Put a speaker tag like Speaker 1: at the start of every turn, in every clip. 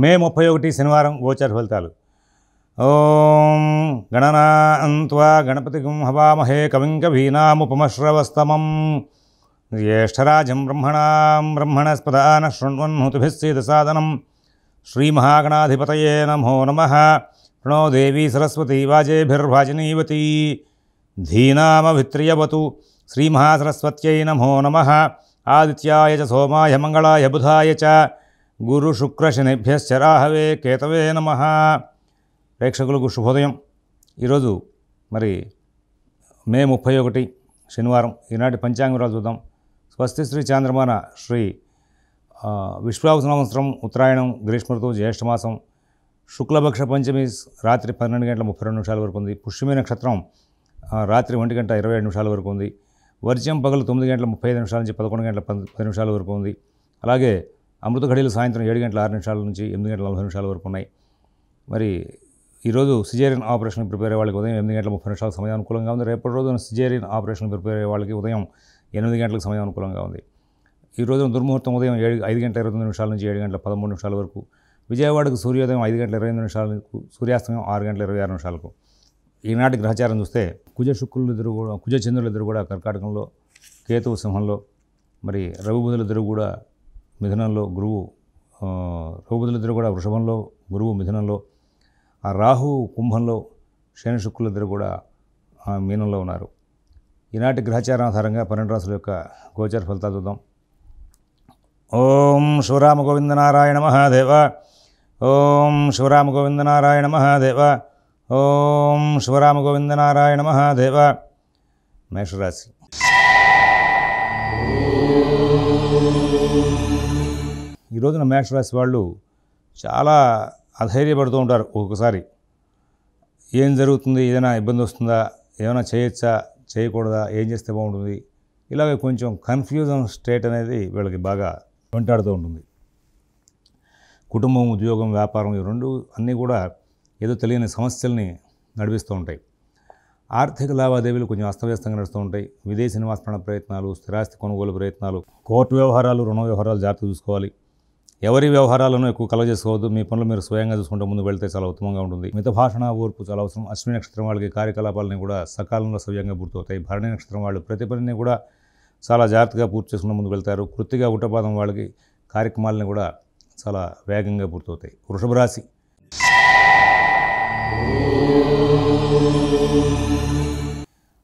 Speaker 1: మే 31 శనివారం గోచర ఫలితాలు. ఓం గణనాన్త్వా గణపతిగం హవామహే కవిం కవీనాముపమశ్రవస్తమం జ్యేష్ఠరాజం బ్రహ్మణస్పదాన శృణ్వన్నుతిభిः सीदसादनं శ్రీమహాగణాధిపతయే నమో నమః. ప్రణో దేవీ సరస్వతీ వాజేభిర్వాజినీవతీ ధీనామభిత్రియవతు. శ్రీమహాసరస్వత్యై నమో నమః. ఆదిత్యాయ చ సోమాయ మంగళాయ బుధాయ చ గురు శుక్ర శనిభ్యశ్చ రాహవే కేతవే నమః. ప్రేక్షకులకు శుభోదయం. ఈరోజు మరి మే 31 శనివారం. ఈనాటి పంచాంగరాలు చూద్దాం. స్వస్తి శ్రీ చాంద్రమాన శ్రీ విశ్వావసు సంవత్సరం ఉత్తరాయణం గ్రీష్మ ఋతువు జ్యేష్ఠమాసం శుక్లపక్ష పంచమి రాత్రి 12 గంటల 32 నిమిషాల వరకు ఉంది. పుష్యమి నక్షత్రం రాత్రి 1 గంట 27 నిమిషాల వరకు ఉంది. వర్జ్యం పగలు 9 గంటల 35 నిమిషాల నుంచి 11 గంటల 10 నిమిషాల వరకు ఉంది. అలాగే అమృత ఘడియలు సాయంత్రం 7 గంటల 6 నిమిషాల నుంచి 8 గంటల 40 నిమిషాల వరకు ఉన్నాయి. మరి ఈరోజు సిజేరియన్ ఆపరేషన్ ప్రిపేర్ అయ్యే వాళ్ళకి ఉదయం 8 గంటల 30 నిమిషాల సమయం అనుకూలంగా ఉంది. రేపటి రోజున సిజేరియన్ ఆపరేషన్ ప్రిపేర్ అయ్యే వాళ్ళకి ఉదయం 8 గంటలకు సమయం అనుకూలంగా ఉంది. ఈ రోజున దుర్ముహూర్తం ఉదయం 5 గంటల 29 నిమిషాల నుంచి 7 గంటల 13 నిమిషాల వరకు. విజయవాడకు సూర్యోదయం 5 గంటల 28 నిమిషాలకు, సూర్యాస్తమయం 6 గంటల 26 నిమిషాలకు. ఈనాటి గ్రహచారం చూస్తే కుజ చంద్రులు ఇద్దరు కూడా కర్కాటకంలో, కేతువు సింహంలో, మరి రవి బుధులు ఇద్దరు కూడా మిథునంలో, రవి బుధులు ఇద్దరు కూడా వృషభంలో, గురువు మిథునంలో, ఆ రాహు కుంభంలో, శని శుక్రులు ఇద్దరు కూడా మీనంలో ఉన్నారు. ఈనాటి గ్రహచారం ఆధారంగా 12 రాశుల యొక్క గోచర ఫలితాలు చూద్దాం. ఓం శివరామ గోవింద నారాయణ మహాదేవ. ఓం శివరామ గోవింద నారాయణ మహాదేవ. ఓం శివరామ గోవింద నారాయణ మహాదేవ. మేషరాశి. ఈ రోజున మేషరాశి వాళ్ళు చాలా అధైర్యపడుతూ ఉంటారు. ఒక్కొక్కసారి ఏం జరుగుతుంది, ఏదైనా ఇబ్బంది వస్తుందా, ఏమైనా చేయొచ్చా, చేయకూడదా, ఏం చేస్తే బాగుంటుంది, ఇలాగ కొంచెం కన్ఫ్యూజన్ స్టేట్ అనేది వీళ్ళకి బాగా వెంటాడుతూ ఉంటుంది. కుటుంబం, ఉద్యోగం, వ్యాపారం ఈ రెండు అన్నీ కూడా ఏదో తెలియని సమస్యల్ని నడిపిస్తూ ఉంటాయి. ఆర్థిక లావాదేవీలు కొంచెం అస్తవ్యస్తంగా నడుస్తూ ఉంటాయి. విదేశీ నివాస ప్రయత్నాలు, స్థిరాస్తి కొనుగోలు ప్రయత్నాలు, కోర్టు వ్యవహారాలు, రుణ వ్యవహారాలు జాగ్రత్త చూసుకోవాలి. ఎవరి వ్యవహారాలను ఎక్కువ కలగజేసుకోవద్దు. మీ పనులు మీరు స్వయంగా చూసుకుంటూ ముందు వెళ్తే చాలా ఉత్తమంగా ఉంటుంది. మిత భాషణ, ఓర్పు చాలా అవసరం. అశ్విని నక్షత్రం వాళ్ళకి కార్యకలాపాలని కూడా సకాలంలో సవ్యంగా పూర్తవుతాయి. భరణి నక్షత్రం వాళ్ళు ప్రతి పనిని కూడా చాలా జాగ్రత్తగా పూర్తి చేసుకుని ముందుకు వెళ్తారు. కృత్తిగా ఉట్టపాదం వాళ్ళకి కార్యక్రమాలని కూడా చాలా వేగంగా పూర్తవుతాయి. వృషభ రాశి.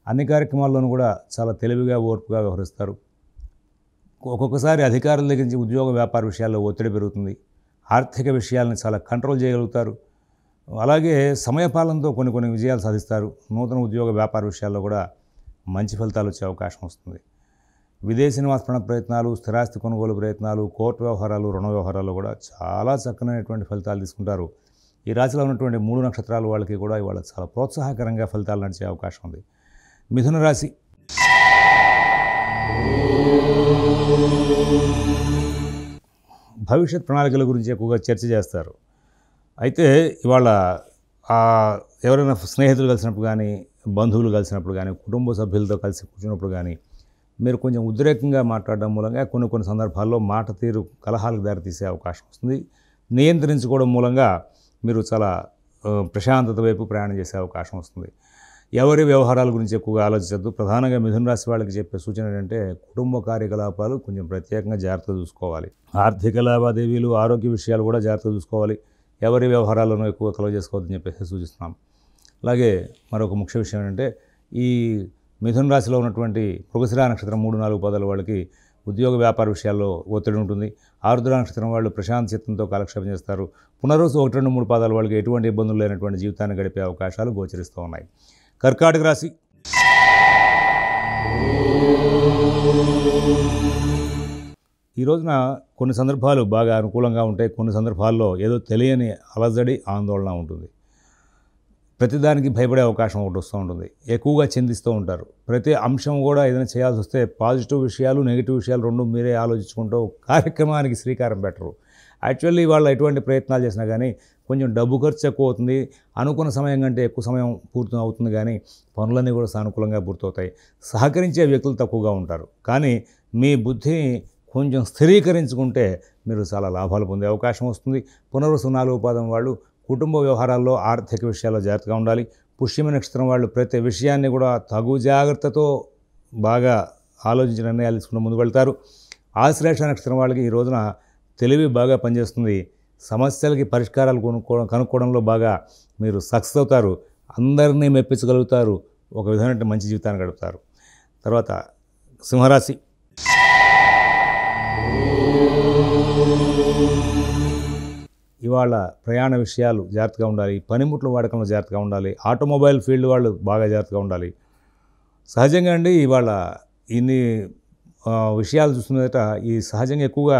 Speaker 1: అన్ని కార్యక్రమాల్లోనూ కూడా చాలా తెలివిగా, ఓర్పుగా వ్యవహరిస్తారు. ఒక్కొక్కసారి అధికారుల దగ్గర నుంచి ఉద్యోగ వ్యాపార విషయాల్లో ఒత్తిడి పెరుగుతుంది. ఆర్థిక విషయాలను చాలా కంట్రోల్ చేయగలుగుతారు. అలాగే సమయపాలనతో కొన్ని విజయాలు సాధిస్తారు. నూతన ఉద్యోగ వ్యాపార విషయాల్లో కూడా మంచి ఫలితాలు వచ్చే అవకాశం వస్తుంది. విదేశీ నివాస ప్రయత్నాలు, స్థిరాస్తి కొనుగోలు ప్రయత్నాలు, కోర్టు వ్యవహారాలు, రుణ వ్యవహారాలు కూడా చాలా చక్కనైనటువంటి ఫలితాలు తీసుకుంటారు. ఈ రాశిలో ఉన్నటువంటి 3 నక్షత్రాల వాళ్ళకి కూడా ఇవాళ చాలా ప్రోత్సాహకరంగా ఫలితాలు నడిచే అవకాశం ఉంది. మిథున రాశి. భవిష్యత్ ప్రణాళికల గురించి ఎక్కువగా చర్చ చేస్తారు. అయితే ఇవాళ ఎవరైనా స్నేహితులు కలిసినప్పుడు కానీ, బంధువులు కలిసినప్పుడు కానీ, కుటుంబ సభ్యులతో కలిసి కూర్చున్నప్పుడు కానీ మీరు కొంచెం ఉద్రేకంగా మాట్లాడడం మూలంగా కొన్ని సందర్భాల్లో మాట తీరు కలహాలకు దారితీసే అవకాశం వస్తుంది. నియంత్రించుకోవడం మూలంగా మీరు చాలా ప్రశాంతత వైపు ప్రయాణం చేసే అవకాశం వస్తుంది. ఎవరి వ్యవహారాల గురించి ఎక్కువగా ఆలోచించద్దు. ప్రధానంగా మిథున రాశి వాళ్ళకి చెప్పే సూచన ఏంటంటే కుటుంబ కార్యకలాపాలు కొంచెం ప్రత్యేకంగా జాగ్రత్త చూసుకోవాలి. ఆర్థిక లావాదేవీలు, ఆరోగ్య విషయాలు కూడా జాగ్రత్త చూసుకోవాలి. ఎవరి వ్యవహారాలను ఎక్కువ కలువ చేసుకోవద్దని చెప్పేసి సూచిస్తున్నాం. అలాగే మరొక ముఖ్య విషయం ఏంటంటే ఈ మిథున రాశిలో ఉన్నటువంటి మృగశిర నక్షత్రం 3-4 పాదాల వాళ్ళకి ఉద్యోగ వ్యాపార విషయాల్లో ఒత్తిడి ఉంటుంది. ఆరుద్ర నక్షత్రం వాళ్ళు ప్రశాంత చిత్తంతో కాలక్షేపం చేస్తారు. పునరుసు 1, 2, 3 పాదాల వాళ్ళకి ఎటువంటి ఇబ్బందులు లేనటువంటి జీవితాన్ని గడిపే అవకాశాలు గోచరిస్తూ ఉన్నాయి. కర్కాటక రాశి. ఈ రోజున కొన్ని సందర్భాలు బాగా అనుకూలంగా ఉంటాయి. కొన్ని సందర్భాల్లో ఏదో తెలియని అలజడి, ఆందోళన ఉంటుంది. ప్రతిదానికి భయపడే అవకాశం ఒకటి వస్తూ ఉంటుంది. ఎక్కువగా చింతిస్తూ ఉంటారు. ప్రతి అంశం కూడా ఏదైనా చేయాల్సి వస్తే పాజిటివ్ విషయాలు, నెగిటివ్ విషయాలు రెండు మీరే ఆలోచించుకుంటూ కార్యక్రమానికి శ్రీకారం పెట్టరు. యాక్చువల్లీ వాళ్ళు ఎటువంటి ప్రయత్నాలు చేసినా కానీ కొంచెం డబ్బు ఖర్చు ఎక్కువ అవుతుంది. అనుకున్న సమయం కంటే ఎక్కువ సమయం పూర్తి అవుతుంది, కానీ పనులన్నీ కూడా సానుకూలంగా పూర్తవుతాయి. సహకరించే వ్యక్తులు తక్కువగా ఉంటారు. కానీ మీ బుద్ధిని కొంచెం స్థిరీకరించుకుంటే మీరు చాలా లాభాలు పొందే అవకాశం వస్తుంది. పునర్వసు 4వ పాదం వాళ్ళు కుటుంబ వ్యవహారాల్లో ఆర్థిక విషయాల్లో జాగ్రత్తగా ఉండాలి. పుష్యమి నక్షత్రం వాళ్ళు ప్రతి విషయాన్ని కూడా తగు జాగ్రత్తతో బాగా ఆలోచించి నిర్ణయాలు తీసుకుని ముందుకు వెళ్తారు. ఆశ్లేష నక్షత్రం వాళ్ళకి ఈ రోజున తెలివి బాగా పనిచేస్తుంది. సమస్యలకి పరిష్కారాలు కనుక్కోవడంలో బాగా మీరు సక్సెస్ అవుతారు. అందరినీ మెప్పించగలుగుతారు. ఒక విధమైన మంచి జీవితాన్ని గడుపుతారు. తర్వాత సింహరాశి. ఇవాళ ప్రయాణ విషయాలు జాగ్రత్తగా ఉండాలి. పనిముట్ల వాడకంలో జాగ్రత్తగా ఉండాలి. ఆటోమొబైల్ ఫీల్డ్ వాళ్ళు బాగా జాగ్రత్తగా ఉండాలి. సహజంగా అండి ఇవాళ ఇన్ని విషయాలు చూస్తున్నదట ఈ సహజంగా ఎక్కువగా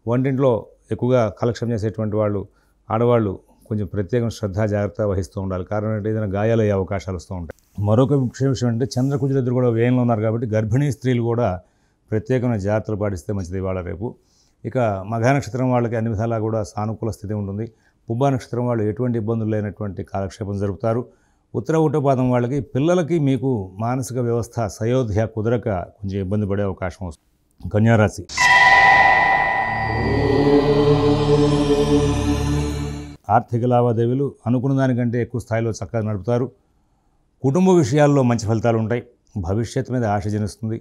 Speaker 1: వంటింట్లో ఎక్కువగా కలెక్షన్ చేసేటువంటి వాళ్ళు ఆడవాళ్ళు కొంచెం ప్రత్యేకమైన శ్రద్ధ జాగ్రత్త వహిస్తూ ఉండాలి. కారణం ఏంటంటే ఏదైనా గాయాలు అయ్యే అవకాశాలు వస్తూ ఉంటాయి. మరొక ముఖ్య విషయం అంటే చంద్రకుజులిద్దరు కూడా వ్యయంలో ఉన్నారు కాబట్టి గర్భిణీ స్త్రీలు కూడా ప్రత్యేకమైన జాగ్రత్తలు పాటిస్తే మంచిది ఇవాళ రేపు. ఇక మఘా నక్షత్రం వాళ్ళకి అన్ని విధాలా కూడా సానుకూల స్థితి ఉంటుంది. పుబ్బా నక్షత్రం వాళ్ళు ఎటువంటి ఇబ్బందులు లేనటువంటి కాలక్షేపం జరుపుతారు. ఉత్తర ఉటపాదం వాళ్ళకి పిల్లలకి మీకు మానసిక వ్యవస్థ సయోధ్య కుదరక కొంచెం ఇబ్బంది పడే అవకాశం వస్తుంది. కన్యారాశి. ఆర్థిక లావాదేవీలు అనుకున్న దానికంటే ఎక్కువ స్థాయిలో చక్కగా నడుపుతారు. కుటుంబ విషయాల్లో మంచి ఫలితాలు ఉంటాయి. భవిష్యత్తు మీద ఆశ జనిస్తుంది.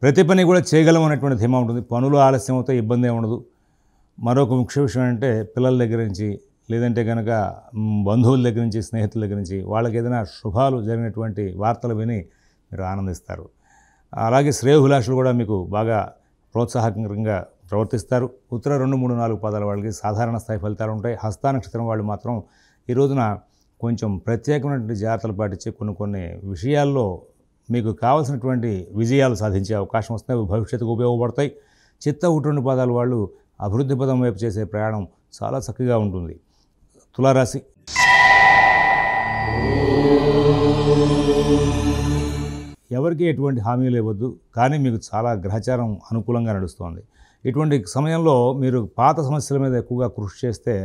Speaker 1: ప్రతి పని కూడా చేయగలం అనేటువంటి ధీమా ఉంటుంది. పనులు ఆలస్యం అవుతాయి, ఇబ్బంది ఏమి ఉండదు. మరొక ముఖ్య విషయం అంటే పిల్లల దగ్గర నుంచి లేదంటే కనుక బంధువుల దగ్గర నుంచి స్నేహితుల దగ్గర నుంచి వాళ్ళకి ఏదైనా శుభాలు జరిగినటువంటి వార్తలు విని మీరు ఆనందిస్తారు. అలాగే శ్రేయోభిలాషులు కూడా మీకు బాగా ప్రోత్సాహకరంగా ప్రవర్తిస్తారు. ఉత్తర 2, 3, 4 పాదాల వాళ్ళకి సాధారణ స్థాయి ఫలితాలు ఉంటాయి. హస్త నక్షత్రం వాళ్ళు మాత్రం ఈ రోజున కొంచెం ప్రత్యేకమైనటువంటి జాగ్రత్తలు పాటించి కొన్ని విషయాల్లో మీకు కావాల్సినటువంటి విజయాలు సాధించే అవకాశం వస్తాయి. అవి భవిష్యత్తుకు ఉపయోగపడతాయి. చిత్త 1, 2 పాదాల వాళ్ళు అభివృద్ధి పదం వైపు చేసే ప్రయాణం చాలా చక్కగా ఉంటుంది. తులారాశి. ఎవరికి ఎటువంటి హామీలు ఇవ్వద్దు, కానీ మీకు చాలా గ్రహచారం అనుకూలంగా నడుస్తోంది. ఇటువంటి సమయంలో మీరు పాత సమస్యల మీద ఎక్కువగా కృషి చేస్తే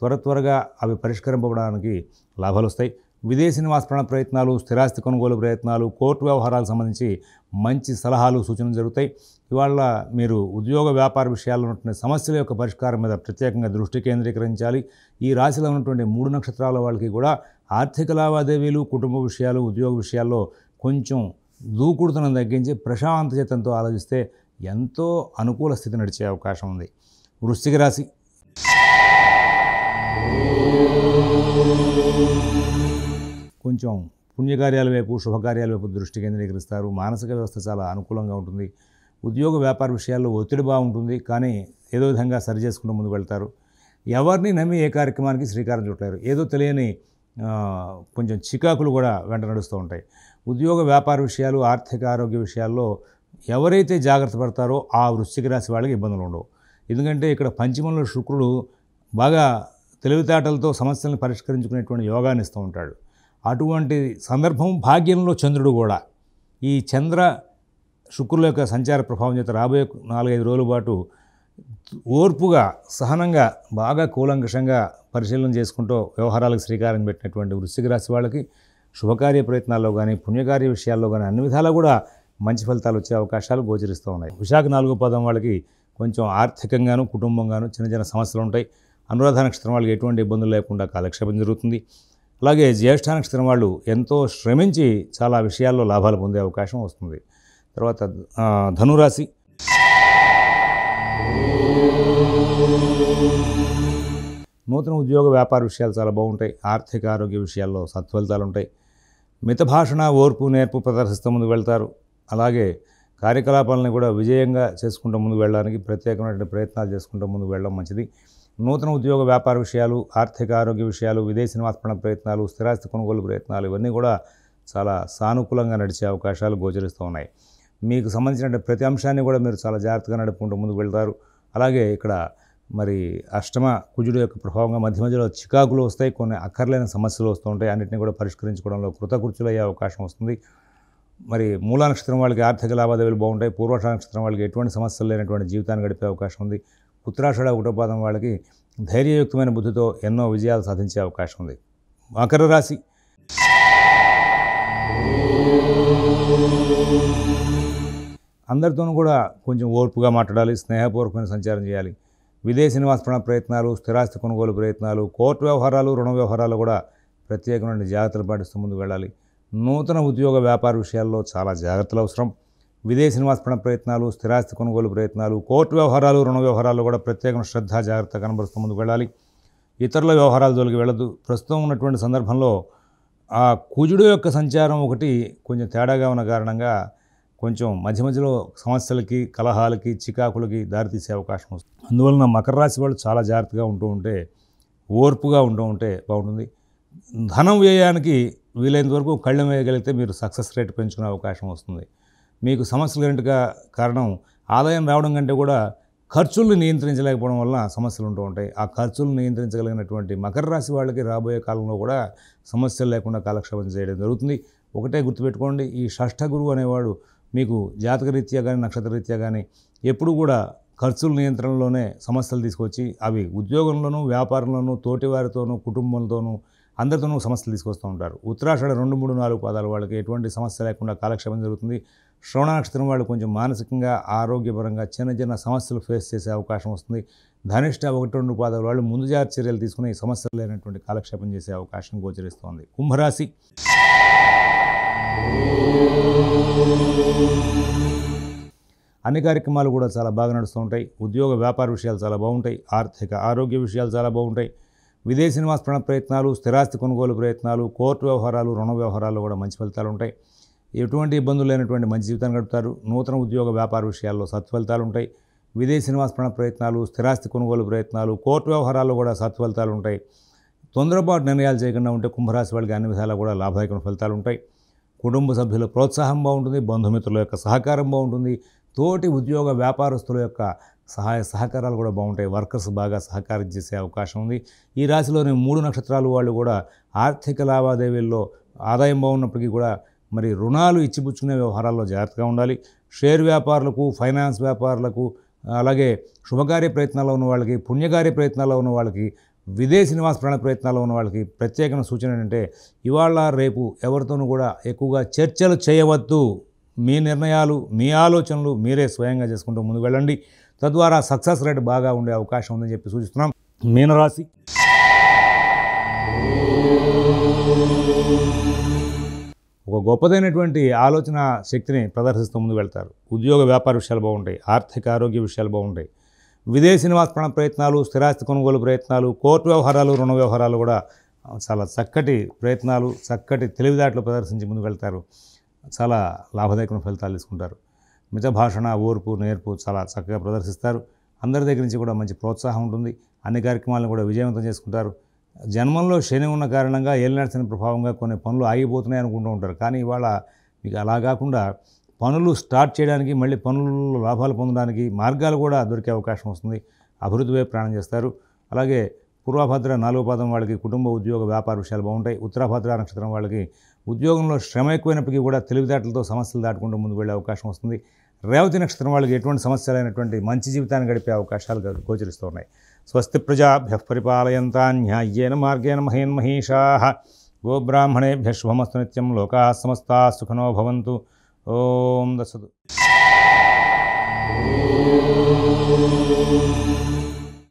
Speaker 1: త్వరగా అవి పరిష్కరింపబడడానికి లాభాలు వస్తాయి. విదేశీ నివాస ప్రయత్నాలు, స్థిరాస్తి కొనుగోలు ప్రయత్నాలు, కోర్టు వ్యవహారాలకు సంబంధించి మంచి సలహాలు, సూచనలు జరుగుతాయి. ఇవాళ మీరు ఉద్యోగ వ్యాపార విషయాల్లో ఉన్నటువంటి సమస్యల యొక్క పరిష్కారం మీద ప్రత్యేకంగా దృష్టి కేంద్రీకరించాలి. ఈ రాశిలో ఉన్నటువంటి 3 నక్షత్రాల వాళ్ళకి కూడా ఆర్థిక లావాదేవీలు, కుటుంబ విషయాలు, ఉద్యోగ విషయాల్లో కొంచెం దూకుడుతనం తగ్గించి ప్రశాంత చిత్తంతో ఆలోచిస్తే ఎంతో అనుకూల స్థితి నడిచే అవకాశం ఉంది. వృశ్చిక రాశి. కొంచెం పుణ్యకార్యాల వైపు, శుభకార్యాల వైపు దృష్టి కేంద్రీకరిస్తారు. మానసిక వ్యవస్థ చాలా అనుకూలంగా ఉంటుంది. ఉద్యోగ వ్యాపార విషయాల్లో ఒత్తిడి బాగుంటుంది, కానీ ఏదో విధంగా సరి చేసుకుంటూ ముందుకు వెళ్తారు. ఎవరిని నమ్మి ఏ కార్యక్రమానికి శ్రీకారం చుట్టలేరు. ఏదో తెలియని కొంచెం చికాకులు కూడా వెంట నడుస్తూ ఉంటాయి. ఉద్యోగ వ్యాపార విషయాలు, ఆర్థిక ఆరోగ్య విషయాల్లో ఎవరైతే జాగ్రత్త పడతారో ఆ వృశ్చిక రాశి వాళ్ళకి ఇబ్బందులు ఉండవు. ఎందుకంటే ఇక్కడ పంచమంలో శుక్రుడు బాగా తెలివితేటలతో సమస్యలను పరిష్కరించుకునేటువంటి యోగాన్ని ఇస్తూ ఉంటాడు. అటువంటి సందర్భం భాగ్యంలో చంద్రుడు కూడా. ఈ చంద్ర శుక్రుల యొక్క సంచార ప్రభావం చేత రాబోయే 4-5 రోజుల పాటు ఓర్పుగా, సహనంగా, బాగా కూలంకషంగా పరిశీలన చేసుకుంటూ వ్యవహారాలకు శ్రీకారం పెట్టినటువంటి వృశ్చిక రాశి వాళ్ళకి శుభకార్య ప్రయత్నాల్లో కానీ, పుణ్యకార్య విషయాల్లో కానీ అన్ని విధాలా కూడా మంచి ఫలితాలు వచ్చే అవకాశాలు గోచరిస్తూ ఉన్నాయి. విశాఖ 4వ పాదం వాళ్ళకి కొంచెం ఆర్థికంగాను, కుటుంబంగాను చిన్న సమస్యలు ఉంటాయి. అనురాధ నక్షత్రం వాళ్ళకి ఎటువంటి ఇబ్బందులు లేకుండా కాలక్షేపం జరుగుతుంది. అలాగే జ్యేష్ఠ నక్షత్రం వాళ్ళు ఎంతో శ్రమించి చాలా విషయాల్లో లాభాలు పొందే అవకాశం వస్తుంది. తర్వాత ధనురాశి. నూతన ఉద్యోగ వ్యాపార విషయాలు చాలా బాగుంటాయి. ఆర్థిక ఆరోగ్య విషయాల్లో సత్ఫలితాలు ఉంటాయి. మితభాషణ, ఓర్పు, నేర్పు ప్రదర్శిస్తూ ముందుకు వెళ్తారు. అలాగే కార్యకలాపాలను కూడా విజయంగా చేసుకుంటూ ముందుకు వెళ్ళడానికి ప్రత్యేకమైన ప్రయత్నాలు చేసుకుంటూ ముందుకు వెళ్ళడం మంచిది. నూతన ఉద్యోగ వ్యాపార విషయాలు, ఆర్థిక ఆరోగ్య విషయాలు, విదేశీ నివాస ప్రయత్నాలు, స్థిరాస్తి కొనుగోలు ప్రయత్నాలు ఇవన్నీ కూడా చాలా సానుకూలంగా నడిచే అవకాశాలు గోచరిస్తూ ఉన్నాయి. మీకు సంబంధించిన ప్రతి అంశాన్ని కూడా మీరు చాలా జాగ్రత్తగా నడుపుకుంటూ ముందుకు వెళ్తారు. అలాగే ఇక్కడ మరి అష్టమ కుజుడు యొక్క ప్రభావంగా మధ్యలో చికాకులు వస్తాయి, కొన్ని అక్కర్లేని సమస్యలు వస్తూ ఉంటాయి. అన్నింటినీ కూడా పరిష్కరించుకోవడంలో కృతకృత్యులు అయ్యే అవకాశం వస్తుంది. మరి మూలా నక్షత్రం వాళ్ళకి ఆర్థిక లావాదేవీలు బాగుంటాయి. పూర్వాషాఢ నక్షత్రం వాళ్ళకి ఎటువంటి సమస్యలు లేనటువంటి జీవితాన్ని గడిపే అవకాశం ఉంది. ఉత్తరాషాఢ 1వ పాదం వాళ్ళకి ధైర్యయుక్తమైన బుద్ధితో ఎన్నో విజయాలు సాధించే అవకాశం ఉంది. మకర రాశి. అందరితోనూ కూడా కొంచెం ఓర్పుగా మాట్లాడాలి, స్నేహపూర్వకమైన సంచారం చేయాలి. విదేశీ నివాస ప్రయత్నాలు, స్థిరాస్తి కొనుగోలు ప్రయత్నాలు, కోర్టు వ్యవహారాలు, రుణ వ్యవహారాలు కూడా ప్రత్యేకమైన జాగ్రత్తలు పాటిస్తూ ముందుకు వెళ్ళాలి. నూతన ఉద్యోగ వ్యాపార విషయాల్లో చాలా జాగ్రత్తలు అవసరం. విదేశీ నివాస ప్రయత్నాలు, స్థిరాస్తి కొనుగోలు ప్రయత్నాలు, కోర్టు వ్యవహారాలు, రుణ వ్యవహారాలు కూడా ప్రత్యేకమైన శ్రద్ధ జాగ్రత్త కనబరుస్తూ ముందుకు వెళ్ళాలి. ఇతరుల వ్యవహారాల జోలికి వెళ్ళదు. ప్రస్తుతం ఉన్నటువంటి సందర్భంలో ఆ కుజుడు యొక్క సంచారం ఒకటి కొంచెం తేడాగా ఉన్న కారణంగా కొంచెం మధ్య మధ్యలో సమస్యలకి, కలహాలకి, చికాకులకి దారితీసే అవకాశం వస్తుంది. అందువలన మకర రాశి వాళ్ళు చాలా జాగ్రత్తగా ఉంటే, ఓర్పుగా ఉంటే బాగుంటుంది. ధనం వ్యయానికి వీలైనంత వరకు కళ్ళెం వేయగలిగితే మీరు సక్సెస్ రేట్ పెంచుకునే అవకాశం వస్తుంది. మీకు సమస్యలు కారణం ఆదాయం రావడం కంటే కూడా ఖర్చులను నియంత్రించలేకపోవడం వల్ల సమస్యలు ఉంటాయి. ఆ ఖర్చులను నియంత్రించగలిగినటువంటి మకర రాశి వాళ్ళకి రాబోయే కాలంలో కూడా సమస్యలు లేకుండా కాలక్షేపం చేయడం జరుగుతుంది. ఒకటే గుర్తుపెట్టుకోండి, ఈ షష్ఠ గురువు అనేవాడు మీకు జాతకరీత్యా కానీ నక్షత్రరీత్యా కానీ ఎప్పుడు కూడా ఖర్చుల నియంత్రణలోనే సమస్యలు తీసుకొచ్చి అవి ఉద్యోగంలోనూ, వ్యాపారంలోనూ, తోటివారితోనూ, కుటుంబంతోనూ అందరితోనూ సమస్యలు తీసుకొస్తూ ఉంటారు. ఉత్తరాషాఢ 2, 3, 4 పాదాల వాళ్ళకి ఎటువంటి సమస్య లేకుండా కాలక్షేపం జరుగుతుంది. శ్రవణ నక్షత్రం వాళ్ళు కొంచెం మానసికంగా, ఆరోగ్యపరంగా చిన్న సమస్యలు ఫేస్ చేసే అవకాశం వస్తుంది. ధనిష్ట 1, 2 పాదాల వాళ్ళు ముందు జాగ్రత్త చర్యలు తీసుకుని సమస్యలు లేనటువంటి కాలక్షేపం చేసే అవకాశం గోచరిస్తోంది. కుంభరాశి అన్ని కార్యక్రమాలు కూడా చాలా బాగా నడుస్తూ ఉంటాయి. ఉద్యోగ వ్యాపార విషయాలు చాలా బాగుంటాయి. ఆర్థిక ఆరోగ్య విషయాలు చాలా బాగుంటాయి. విదేశీ నివాస ప్రయత్నాలు, స్థిరాస్తి కొనుగోలు ప్రయత్నాలు, కోర్టు వ్యవహారాలు, రుణ వ్యవహారాలు కూడా మంచి ఫలితాలు ఉంటాయి. ఎటువంటి ఇబ్బందులు లేనటువంటి మంచి జీవితాన్ని గడుపుతారు. నూతన ఉద్యోగ వ్యాపార విషయాల్లో సత్ఫలితాలు ఉంటాయి. విదేశీ నివాస ప్రయత్నాలు, స్థిరాస్తి కొనుగోలు ప్రయత్నాలు, కోర్టు వ్యవహారాల్లో కూడా సత్ఫలితాలు ఉంటాయి. తొందరపాటు నిర్ణయాలు చేయకుండా ఉంటే కుంభరాశి వాళ్ళకి అన్ని విధాలా కూడా లాభదాయకమైన ఫలితాలు ఉంటాయి. కుటుంబ సభ్యుల ప్రోత్సాహం బాగుంటుంది. బంధుమిత్రుల యొక్క సహకారం బాగుంటుంది. తోటి ఉద్యోగ వ్యాపారస్తుల యొక్క సహాయ సహకారాలు కూడా బాగుంటాయి. వర్కర్స్ బాగా సహకారం చేసే అవకాశం ఉంది. ఈ రాశిలోని 3 నక్షత్రాలు వాళ్ళు కూడా ఆర్థిక లావాదేవీల్లో ఆదాయం బాగున్నప్పటికీ కూడా మరి రుణాలు ఇచ్చిపుచ్చుకునే వ్యవహారాల్లో జాగ్రత్తగా ఉండాలి. షేర్ వ్యాపారులకు, ఫైనాన్స్ వ్యాపారులకు, అలాగే శుభకార్య ప్రయత్నాల్లో ఉన్న వాళ్ళకి, పుణ్యకార్య ప్రయత్నాల్లో ఉన్న వాళ్ళకి, విదేశీ నివాస ప్రయత్నాల్లో ఉన్న వాళ్ళకి ప్రత్యేకమైన సూచన ఏంటంటే ఇవాళ రేపు ఎవరితోనూ కూడా ఎక్కువగా చర్చలు చేయవద్దు. మీ నిర్ణయాలు, మీ ఆలోచనలు మీరే స్వయంగా చేసుకుంటూ ముందుకు వెళ్ళండి. తద్వారా సక్సెస్ రేట్ బాగా ఉండే అవకాశం ఉందని చెప్పి సూచిస్తున్నాం. మీనరాశి ఒక గొప్పదైనటువంటి ఆలోచన శక్తిని ప్రదర్శిస్తూ ముందుకు వెళ్తారు. ఉద్యోగ వ్యాపార విషయాలు బాగుంటాయి. ఆర్థిక ఆరోగ్య విషయాలు బాగుంటాయి. విదేశీ నివాస ప్రయత్నాలు, స్థిరాస్తి కొనుగోలు ప్రయత్నాలు, కోర్టు వ్యవహారాలు, రుణ వ్యవహారాలు కూడా చాలా చక్కటి ప్రయత్నాలు, చక్కటి తెలివిదాట్లు ప్రదర్శించి ముందుకు వెళ్తారు. చాలా లాభదాయకమైన ఫలితాలు తీసుకుంటారు. మిత భాషణ, ఓర్పు, నేర్పు చాలా చక్కగా ప్రదర్శిస్తారు. అందరి దగ్గర నుంచి కూడా మంచి ప్రోత్సాహం ఉంటుంది. అన్ని కార్యక్రమాలను కూడా విజయవంతం చేసుకుంటారు. జన్మంలో శని ఉన్న కారణంగా ఏలినాటి శని ప్రభావంగా కొన్ని పనులు ఆగిపోతున్నాయి అనుకుంటూ ఉంటారు. కానీ ఇవాళ మీకు అలా కాకుండా పనులు స్టార్ట్ చేయడానికి, మళ్ళీ పనులలో లాభాలు పొందడానికి మార్గాలు కూడా దొరికే అవకాశం వస్తుంది. అభివృద్ధి వైపు ప్రయాణం చేస్తారు. అలాగే పూర్వభద్ర 4వ పాదం వాళ్ళకి కుటుంబ, ఉద్యోగ, వ్యాపార విషయాలు బాగుంటాయి. ఉత్తరభద్ర నక్షత్రం వాళ్ళకి ఉద్యోగంలో శ్రమ ఎక్కువైనప్పటికీ కూడా తెలివితేటలతో సమస్యలు దాటుకుంటూ ముందుకు వెళ్ళే అవకాశం వస్తుంది. రేవతి నక్షత్రం వాళ్ళకి ఎటువంటి సమస్యలైనటువంటి మంచి జీవితాన్ని గడిపే అవకాశాలు గోచరిస్తూ ఉన్నాయి. స్వస్తి ప్రజాభ్యః పరిపాలయంతాం న్యాయ్యేన మార్గేణ మహేన్మహీషాః. గోబ్రాహ్మణేభ్యః శుభమస్తు నిత్యం. లోకాః సమస్తాః సుఖినో భవంతు. ఓం దశదు.